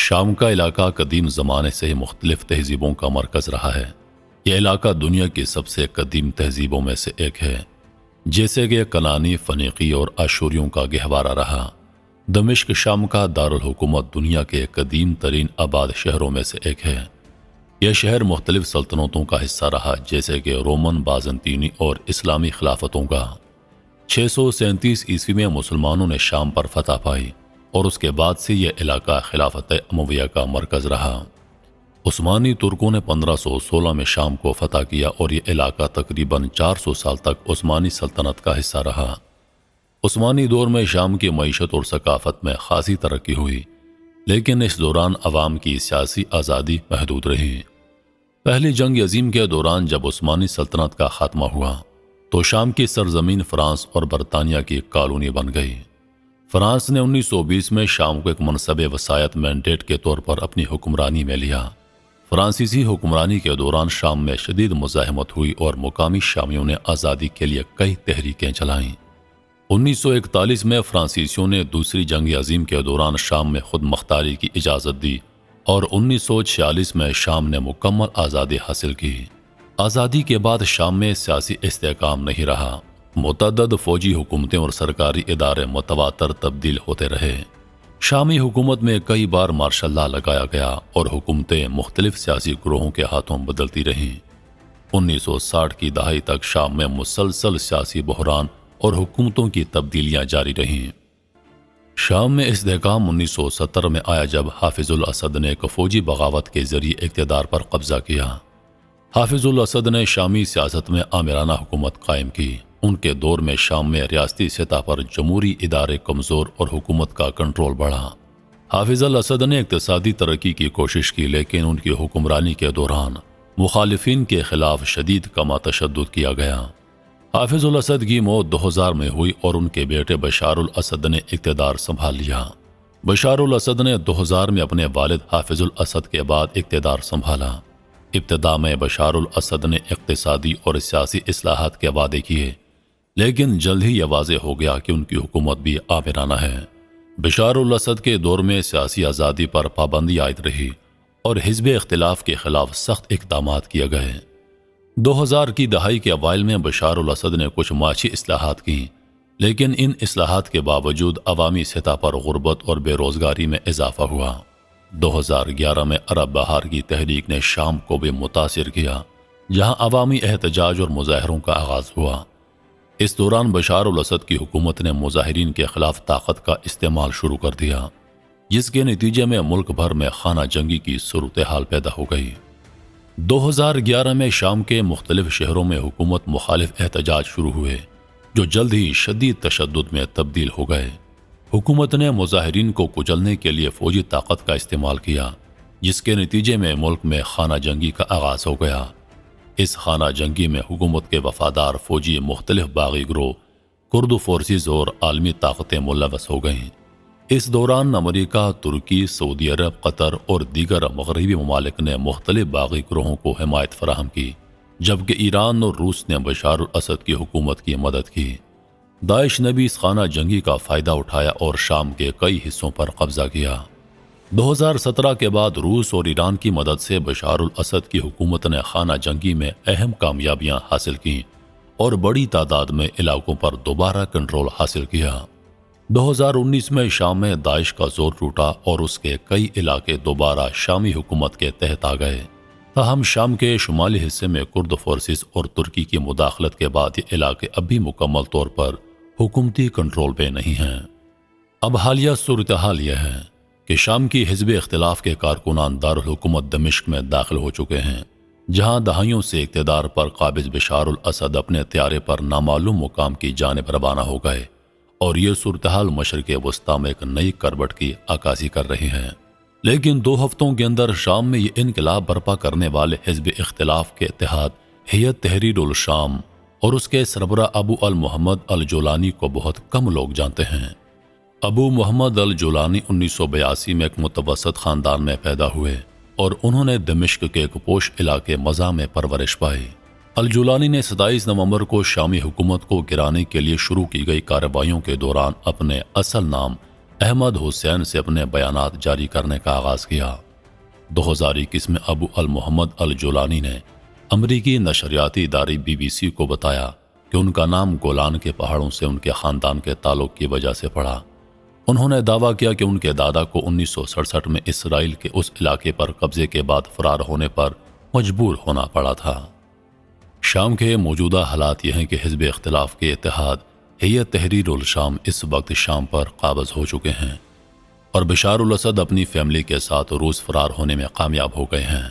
شام کا علاقہ قدیم زمانے سے مختلف تہذیبوں کا مرکز رہا ہے۔ یہ علاقہ دنیا کی سب سے قدیم تہذیبوں میں سے ایک ہے، جیسے کہ کنانی، فنیقی اور آشوریوں کا گہوارہ رہا۔ دمشق شام کا دارالحکومت دنیا کے قدیم ترین آباد شہروں میں سے ایک ہے۔ یہ شہر مختلف سلطنتوں کا حصہ رہا، جیسے کہ رومن، بازنطینی اور اسلامی خلافتوں کا۔ 637 عیسوی میں مسلمانوں نے شام پر فتح پائی اور اس کے بعد سے یہ علاقہ خلافت امویہ کا مرکز رہا۔ عثمانی ترکوں نے 1516 میں شام کو فتح کیا اور یہ علاقہ تقریباً 400 سال تک عثمانی سلطنت کا حصہ رہا۔ عثمانی دور میں شام کی معیشت اور ثقافت میں خاصی ترقی ہوئی، لیکن اس دوران عوام کی سیاسی آزادی محدود رہی۔ پہلی جنگ عظیم کے دوران جب عثمانی سلطنت کا خاتمہ ہوا تو شام کی سرزمین فرانس اور برطانیہ کی کالونی بن گئی۔ فرانس نے 1920 میں شام کو ایک منصب وصایت مینڈیٹ کے طور پر اپنی حکمرانی میں لیا۔ فرانسیسی حکمرانی کے دوران شام میں شدید مزاحمت ہوئی اور مقامی شامیوں نے آزادی کے لیے کئی تحریکیں چلائیں۔ 1941 میں فرانسیسیوں نے دوسری جنگ عظیم کے دوران شام میں خود مختاری کی اجازت دی اور 1946 میں شام نے مکمل آزادی حاصل کی۔ آزادی کے بعد شام میں سیاسی استحکام نہیں رہا۔ متعدد فوجی حکومتیں اور سرکاری ادارے متواتر تبدیل ہوتے رہے۔ شامی حکومت میں کئی بار مارشل لا لگایا گیا اور حکومتیں مختلف سیاسی گروہوں کے ہاتھوں بدلتی رہیں۔ 1960 کی دہائی تک شام میں مسلسل سیاسی بحران اور حکومتوں کی تبدیلیاں جاری رہیں۔ شام میں استحکام 1970 میں آیا جب حافظ الاسد نے ایک فوجی بغاوت کے ذریعے اقتدار پر قبضہ کیا۔ حافظ الاسد نے شامی سیاست میں آمرانہ حکومت قائم کی۔ ان کے دور میں شام میں ریاستی سطح پر جمہوری ادارے کمزور اور حکومت کا کنٹرول بڑھا۔ حافظ الاسد نے اقتصادی ترقی کی کوشش کی، لیکن ان کی حکمرانی کے دوران مخالفین کے خلاف شدید کما تشدد کیا گیا۔ حافظ الاسد کی موت 2000 میں ہوئی اور ان کے بیٹے بشار الاسد نے اقتدار سنبھال لیا۔ بشار الاسد نے 2000 میں اپنے والد حافظ الاسد کے بعد اقتدار سنبھالا۔ ابتدا میں بشار الاسد نے اقتصادی اور سیاسی اصلاحات کے وعدے کیے، لیکن جلد ہی یہ واضح ہو گیا کہ ان کی حکومت بھی آمرانہ ہے۔ بشار الاسد کے دور میں سیاسی آزادی پر پابندی عائد رہی اور حزب اختلاف کے خلاف سخت اقدامات کیے گئے۔ 2000 کی دہائی کے اوائل میں بشار الاسد نے کچھ معاشی اصلاحات کی، لیکن ان اصلاحات کے باوجود عوامی سطح پر غربت اور بے روزگاری میں اضافہ ہوا۔ 2011 میں عرب بہار کی تحریک نے شام کو بھی متاثر کیا، جہاں عوامی احتجاج اور مظاہروں کا آغاز ہوا۔ اس دوران بشار الاسد کی حکومت نے مظاہرین کے خلاف طاقت کا استعمال شروع کر دیا، جس کے نتیجے میں ملک بھر میں خانہ جنگی کی صورتحال پیدا ہو گئی۔ 2011 میں شام کے مختلف شہروں میں حکومت مخالف احتجاج شروع ہوئے، جو جلد ہی شدید تشدد میں تبدیل ہو گئے۔ حکومت نے مظاہرین کو کچلنے کے لیے فوجی طاقت کا استعمال کیا، جس کے نتیجے میں ملک میں خانہ جنگی کا آغاز ہو گیا۔ اس خانہ جنگی میں حکومت کے وفادار فوجی، مختلف باغی گروہ، کرد فورسز اور عالمی طاقتیں ملوث ہو گئیں۔ اس دوران امریکہ، ترکی، سعودی عرب، قطر اور دیگر مغربی ممالک نے مختلف باغی گروہوں کو حمایت فراہم کی، جبکہ ایران اور روس نے بشار الاسد کی حکومت کی مدد کی۔ داعش نے بھی اس خانہ جنگی کا فائدہ اٹھایا اور شام کے کئی حصوں پر قبضہ کیا۔ 2017 کے بعد روس اور ایران کی مدد سے بشار الاسد کی حکومت نے خانہ جنگی میں اہم کامیابیاں حاصل کیں اور بڑی تعداد میں علاقوں پر دوبارہ کنٹرول حاصل کیا۔ 2019 میں شام میں داعش کا زور ٹوٹا اور اس کے کئی علاقے دوبارہ شامی حکومت کے تحت آ گئے۔ تاہم شام کے شمالی حصے میں کرد فورسز اور ترکی کی مداخلت کے بعد یہ علاقے اب بھی مکمل طور پر حکومتی کنٹرول پہ نہیں ہیں۔ اب حالیہ صورتحال یہ ہے کہ شام کی حزب اختلاف کے کارکنان دارالحکومت دمشق میں داخل ہو چکے ہیں، جہاں دہائیوں سے اقتدار پر قابض بشار الاسد اپنے طیارے پر نامعلوم مقام کی جانب روانہ ہو گئے، اور یہ صورتحال مشرق وسطیٰ میں ایک نئی کروٹ کی عکاسی کر رہی ہے۔ لیکن 2 ہفتوں کے اندر شام میں یہ انقلاب برپا کرنے والے حزب اختلاف کے اتحاد ہیئت تحریر الشام اور اس کے سربراہ ابو المحمد الجولانی کو بہت کم لوگ جانتے ہیں۔ ابو محمد الجولانی 1982 میں ایک متوسط خاندان میں پیدا ہوئے اور انہوں نے دمشق کے ایک پوش علاقے مزہ میں پرورش پائی۔ الجولانی نے 27 نومبر کو شامی حکومت کو گرانے کے لیے شروع کی گئی کارروائیوں کے دوران اپنے اصل نام احمد حسین سے اپنے بیانات جاری کرنے کا آغاز کیا۔ 2021 میں ابو المحمد الجولانی نے امریکی نشریاتی ادارے BBC کو بتایا کہ ان کا نام گولان کے پہاڑوں سے ان کے خاندان کے تعلق کی وجہ سے پڑا۔ انہوں نے دعویٰ کیا کہ ان کے دادا کو 1967 میں اسرائیل کے اس علاقے پر قبضے کے بعد فرار ہونے پر مجبور ہونا پڑا تھا۔ شام کے موجودہ حالات یہ ہیں کہ حزب اختلاف کے اتحاد ہیئت تحریر الشام اس وقت شام پر قابض ہو چکے ہیں اور بشار الاسد اپنی فیملی کے ساتھ روس فرار ہونے میں کامیاب ہو گئے ہیں۔